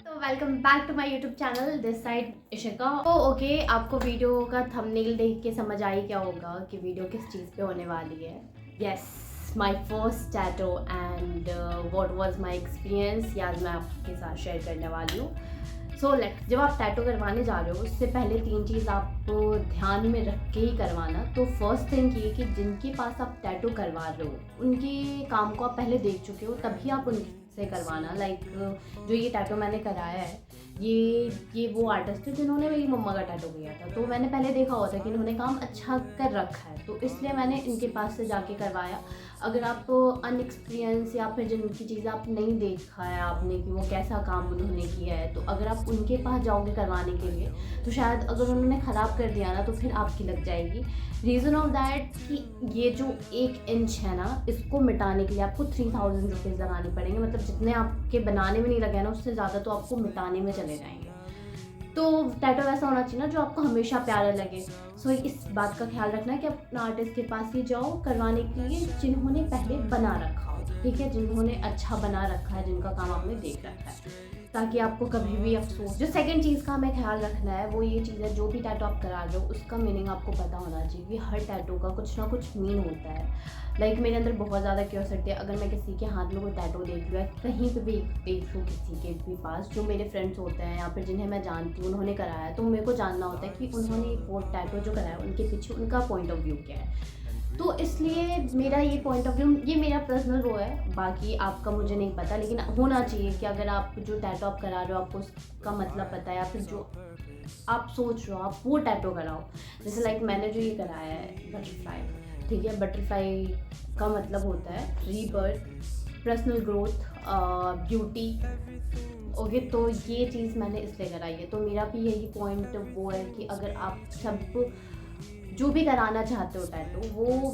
तो welcome back to my YouTube channel, this side Ishika. तो okay, आपको वीडियो का थंबनेल देख के समझ आई क्या होगा कि वीडियो किस चीज़ पे होने वाली है। Yes, my first tattoo and what was my experience, आज मैं आपके साथ शेयर करने वाली हूँ। सो लेट, जब आप टैटू करवाने जा रहे हो उससे पहले 3 चीज़ आपको ध्यान में रख के ही करवाना। तो फर्स्ट थिंग ये कि जिनके पास आप टैटू करवा रहे हो उनके काम को आप पहले देख चुके हो, तभी आप उनसे करवाना। लाइक जो ये टैटू मैंने कराया है, ये वो आर्टिस्ट थे जिन्होंने मेरी मम्मा का टैटू किया था। तो मैंने पहले देखा हुआ था कि इन्होंने काम अच्छा कर रखा है, तो इसलिए मैंने इनके पास से जाके करवाया। अगर आप अनएक्सपीरियंस या फिर जिनकी चीज़ें आप नहीं देखा है आपने कि वो कैसा काम उन्होंने किया है, तो अगर आप उनके पास जाओगे करवाने के लिए तो शायद अगर उन्होंने ख़राब कर दिया ना तो फिर आपकी लग जाएगी। रीज़न ऑफ दैट कि ये जो 1 इंच है ना, इसको मिटाने के लिए आपको 3000 रुपीज़ लगाने पड़ेंगे। मतलब जितने आपके बनाने में नहीं लगे ना, उससे ज़्यादा तो आपको मिटाने में चले जाएंगे। तो टैटू वैसा होना चाहिए ना जो आपको हमेशा प्यारा लगे। सो इस बात का ख्याल रखना है कि अपना आर्टिस्ट के पास ही जाओ करवाने के लिए जिन्होंने पहले बना रखा हो, ठीक है, जिन्होंने अच्छा बना रखा है, जिनका काम आपने देख रखा है, ताकि आपको कभी भी अफसोस। जो सेकंड चीज़ का हमें ख्याल रखना है वो ये चीज़ है, जो भी टैटू आप करा रहे हो उसका मीनिंग आपको पता होना चाहिए कि हर टैटू का कुछ ना कुछ मीन होता है। लाइक मेरे अंदर बहुत ज़्यादा क्यूरियोसिटी है। अगर मैं किसी के हाथ में कोई टैटू देख लूँ या कहीं पे भी देख लूँ किसी के भी पास, जो मेरे फ्रेंड्स होते हैं या फिर जिन्हें मैं जानती हूँ उन्होंने कराया है, तो मेरे को जानना होता है कि उन्होंने वो टैटू जो कराया उनके पीछे उनका पॉइंट ऑफ व्यू क्या है। तो इसलिए मेरा ये पॉइंट ऑफ व्यू, ये मेरा पर्सनल वो है, बाकी आपका मुझे नहीं पता, लेकिन होना चाहिए कि अगर आप जो टैटू आप करा रहे हो आपको उसका मतलब पता है, या फिर जो आप सोच रहे हो आप वो टैटू कराओ। जैसे लाइक मैंने जो ये कराया है बटरफ्लाई, ठीक है, बटरफ्लाई का मतलब होता है rebirth, personal growth, beauty. Okay, तो ये चीज़ मैंने इसलिए कराई है। तो मेरा भी यही पॉइंट वो है कि अगर आप सब जो भी कराना चाहते हो टैटू, वो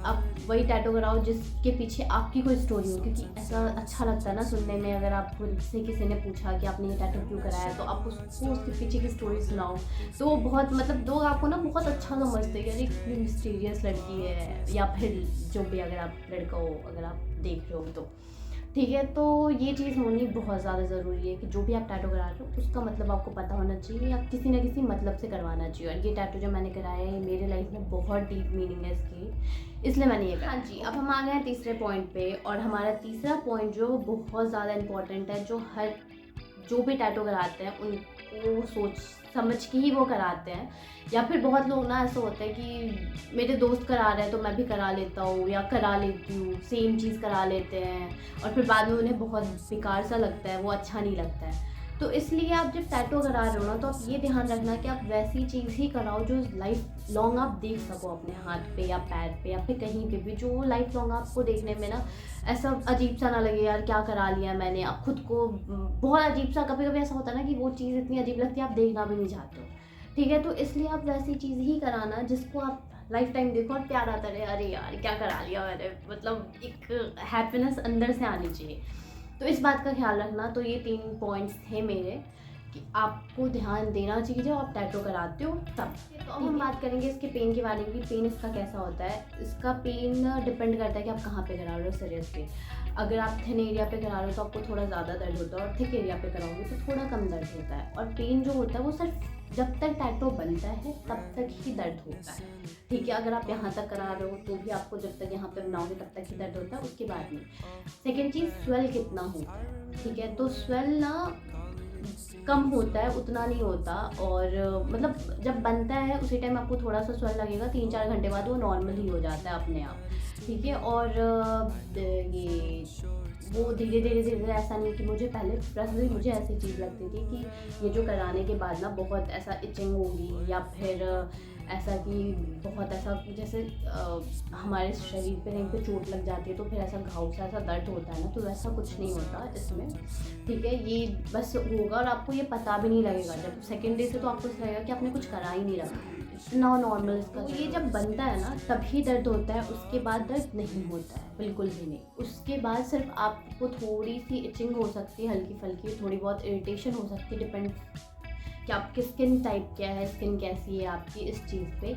आप वही टैटू कराओ जिसके पीछे आपकी कोई स्टोरी हो, क्योंकि ऐसा अच्छा लगता है ना सुनने में। अगर आपसे किसी ने पूछा कि आपने ये टैटू क्यों कराया, तो आप उसको उसके पीछे की स्टोरी सुनाओ, तो वो बहुत, मतलब लोग आपको ना बहुत अच्छा समझते हैं कि अरे कितनी मिस्टीरियस लड़की है, या फिर जो भी, अगर आप लड़का हो, अगर आप देख रहे हो तो ठीक है। तो ये चीज़ होनी बहुत ज़्यादा ज़रूरी है कि जो भी आप टैटू करा रहे हो उसका मतलब आपको पता होना चाहिए, या किसी ना किसी मतलब से करवाना चाहिए। और ये टैटू जो मैंने कराया है मेरे लाइफ में बहुत डीप मीनिंग है इसकी, इसलिए मैंने ये कहा। हाँ जी, अब हम आ गए हैं तीसरे पॉइंट पे, और हमारा तीसरा पॉइंट जो बहुत ज़्यादा इम्पॉर्टेंट है, जो भी टैटू कराते हैं उनको सोच समझ के ही वो कराते हैं। या फिर बहुत लोग ना ऐसा होता है कि मेरे दोस्त करा रहे हैं तो मैं भी करा लेता हूँ या करा लेती हूँ, सेम चीज़ करा लेते हैं, और फिर बाद में उन्हें बहुत बेकार सा लगता है, वो अच्छा नहीं लगता है। तो इसलिए आप जब टैटू करा रहे हो ना, तो आप ये ध्यान रखना कि आप वैसी चीज़ ही कराओ जो लाइफ लॉन्ग आप देख सको अपने हाथ पे या पैर पे या फिर कहीं पे भी, जो लाइफ लॉन्ग आपको देखने में ना ऐसा अजीब सा ना लगे, यार क्या करा लिया मैंने। आप खुद को बहुत अजीब सा, कभी कभी ऐसा होता है ना कि वो चीज़ इतनी अजीब लगती है आप देखना भी नहीं चाहते हो, ठीक है। तो इसलिए आप वैसी चीज़ ही कराना जिसको आप लाइफ टाइम देखो और प्यार आता रहे, अरे यार क्या करा लिया मैंने, मतलब एक हैप्पीनेस अंदर से आनी चाहिए। तो इस बात का ख्याल रखना। तो ये 3 पॉइंट्स थे मेरे कि आपको ध्यान देना चाहिए जब आप टैटू कराते हो तब। तो अब हम बात करेंगे इसके पेन के बारे में कि पेन इसका कैसा होता है। इसका पेन डिपेंड करता है कि आप कहाँ पे करा रहे हो। सीरियसली अगर आप थिन एरिया पे करा रहे हो तो आपको थोड़ा ज़्यादा दर्द होता है, और थिक एरिया पे कराओगे तो थोड़ा कम दर्द होता है। और पेन जो होता है वो सिर्फ जब तक टैटू बनता है तब तक ही दर्द होता है, ठीक है। अगर आप यहाँ तक करा रहे हो तो भी आपको जब तक यहाँ पे बनाओगे तब तक ही दर्द होता है, उसके बाद में। सेकेंड चीज़, स्वेल कितना होता है, ठीक है। तो स्वेल ना कम होता है, उतना नहीं होता, और मतलब जब बनता है उसी टाइम आपको थोड़ा सा स्वेल लगेगा, 3-4 घंटे बाद वो नॉर्मल ही हो जाता है अपने आप, ठीक है। और ये वो धीरे धीरे धीरे धीरे, ऐसा नहीं कि मुझे पहले पर्सनली मुझे ऐसी चीज़ लगती थी कि ये जो कराने के बाद ना बहुत ऐसा इचिंग होगी, या फिर ऐसा कि बहुत ऐसा जैसे हमारे शरीर पे कहीं पे चोट लग जाती है तो फिर ऐसा घाव सा ऐसा दर्द होता है ना, तो वैसा कुछ नहीं होता इसमें, ठीक है। ये बस होगा और आपको ये पता भी नहीं लगेगा। जब सेकेंड डे से तो आपको ऐसा लगेगा कि आपने कुछ करा ही नहीं रखा, इतना नॉर्मल इसका। तो ये जब बनता है ना तभी दर्द होता है, उसके बाद दर्द नहीं होता है, बिल्कुल भी नहीं। उसके बाद सिर्फ आपको थोड़ी सी इचिंग हो सकती है, हल्की फुल्की थोड़ी बहुत इरिटेशन हो सकती है, डिपेंड कि आपकी स्किन टाइप क्या है, स्किन कैसी है आपकी, इस चीज़ पे।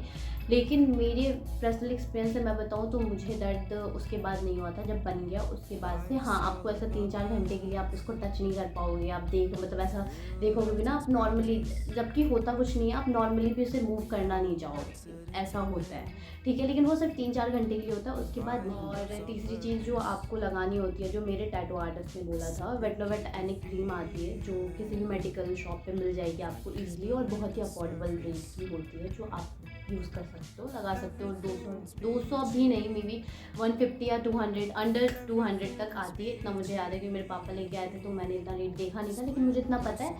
लेकिन मेरे पर्सनल एक्सपीरियंस से मैं बताऊँ तो मुझे दर्द उसके बाद नहीं हुआ था, जब बन गया उसके बाद से। हाँ, आपको ऐसा 3-4 घंटे के लिए आप इसको टच नहीं कर पाओगे, आप मतलब ऐसा देखोगे भी ना आप नॉर्मली, जबकि होता कुछ नहीं है, आप नॉर्मली भी उसे मूव करना नहीं चाहोगे, ऐसा होता है, ठीक है। लेकिन वो सिर्फ 3-4 घंटे के लिए होता है, उसके बाद नहीं। और तीसरी चीज़ जो आपको लगानी होती है, जो मेरे टैटू आर्टिस्ट ने बोला था, वेटनोवेट एनिक क्रीम आती है, जो किसी भी मेडिकल शॉप पे मिल जाएगी आपको ईजिली, और बहुत ही अफोर्डेबल रेट की होती है, जो आप यूज़ कर सकते हो, लगा सकते हो। 200 भी नहीं, मे बी 150 या 200, अंडर 200 तक आती है, इतना मुझे याद है कि मेरे पापा लेके आए थे तो मैंने इतना रेट देखा नहीं था, लेकिन मुझे इतना पता है,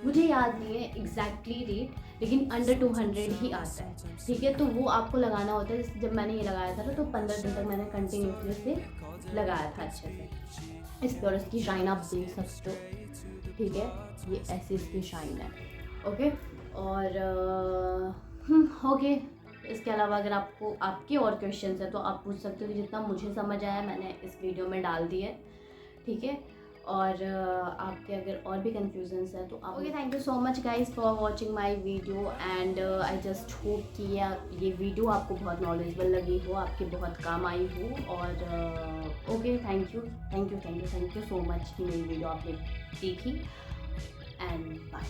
मुझे याद नहीं है एग्जैक्टली रेट, लेकिन अंडर 200 ही आता है, ठीक है। तो वो आपको लगाना होता है। जब मैंने ये लगाया था ना, तो 15 दिन तक मैंने कंटिन्यूसली से लगाया था अच्छे से। इस पर इसकी शाइन आप देख सकते हो, ठीक है, ये ऐसी इसकी शाइन है, ओके। और ओके, इसके अलावा अगर आपको आपके और क्वेश्चंस हैं तो आप पूछ सकते हो, कि जितना मुझे समझ आया मैंने इस वीडियो में डाल दी है, ठीक है। और आपके अगर और भी कन्फ्यूजन्स हैं तो आप okay. Thank you so much guys for watching my video, and I just hope कि ये वीडियो आपको बहुत नॉलेजेबल लगी हो, आपके बहुत काम आई हो। और okay, thank you so much कि मेरी वीडियो आपने देखी, एंड बाय।